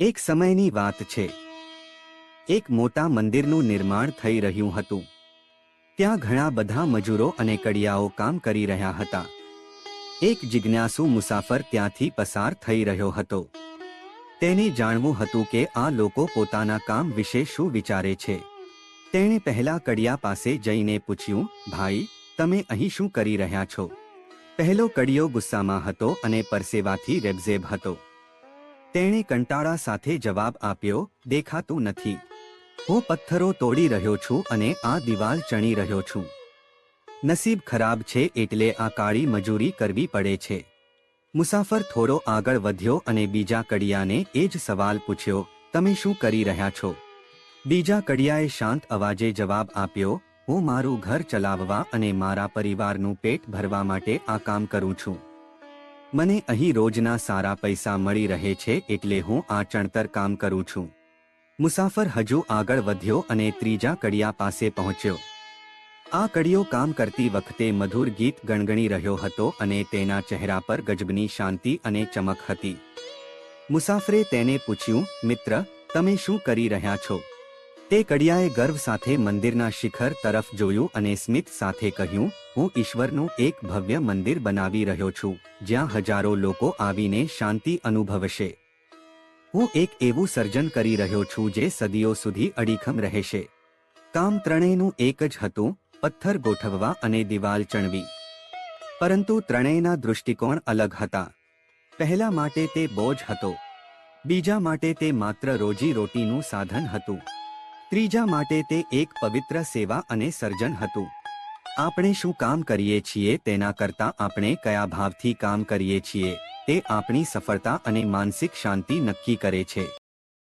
એક સમયની વાત છે। એક મોટા મંદિરનું નિર્માણ થઈ રહ્યું હતું। ત્યાં ઘણા બધા મજૂરો અને કડિયાઓ કામ કરી રહ્યા હતા। એક જિજ્ઞાસુ મુસાફર ત્યાંથી પસાર થઈ રહ્યો હતો। તેને જાણવું હતું કે આ લોકો પોતાના કામ વિશે શું વિચારે છે। તેણે પહેલા કડિયા પાસે જઈને પૂછ્યું, ભાઈ, તમે અહીં શું કરી રહ્યા છો? પહેલો કડિયો ગુસ્સામાં હતો અને પરસેવાથી રેબઝેબ હતો। તેણે કંટાળા સાથે જવાબ આપ્યો, દેખાતું નથી। હું પથ્થરો તોડી રહ્યો છું અને આ દિવાલ ચણી રહ્યો છું। નસીબ ખરાબ છે એટલે આ કાળી મજૂરી કરવી પડે છે। મુસાફર થોડો આગળ વધ્યો અને બીજા કડિયાને એ જ સવાલ પૂછ્યો, તમે શું કરી રહ્યા છો? બીજા કડિયાએ શાંત અવાજે જવાબ આપ્યો, હું મારું ઘર ચલાવવા અને મારા પરિવારનું પેટ ભરવા માટે આ કામ કરું છું। મને અહીં રોજના સારા પૈસા મળી રહે છે એટલે હું આ ચણતર કામ કરું છું। મુસાફર હજુ આગળ વધ્યો અને ત્રીજા કડિયા પાસે પહોંચ્યો। આ કડિયો કામ કરતી વખતે મધુર ગીત ગણગણી રહ્યો હતો અને તેના ચહેરા પર ગજબની શાંતિ અને ચમક હતી। મુસાફરે તેને પૂછ્યું, મિત્ર, તમે શું કરી રહ્યા છો? તે કડિયાએ ગર્વ સાથે મંદિરના શિખર તરફ જોયું અને સ્મિત સાથે કહ્યું, હું ઈશ્વરનું એક ભવ્ય મંદિર બનાવી રહ્યો છું જ્યાં હજારો લોકો આવીને શાંતિ અનુભવશે। હું એક એવું સર્જન કરી રહ્યો છું જે સદીઓ સુધી અડીખમ રહેશે। કામ ત્રણેયનું એક જ હતું, પથ્થર ગોઠવવા અને દિવાલ ચણવી। પરંતુ ત્રણેયના દૃષ્ટિકોણ અલગ હતા। પહેલા માટે તે બોજ હતો, બીજા માટે તે માત્ર રોજી રોટીનું સાધન હતું, ત્રીજા માટે તે એક પવિત્ર સેવા અને સર્જન હતું। આપણે શું કામ કરીએ છીએ તેના કરતાં આપણે કયા ભાવથી કામ કરીએ છીએ તે આપણી સફળતા અને માનસિક શાંતિ નક્કી કરે છે।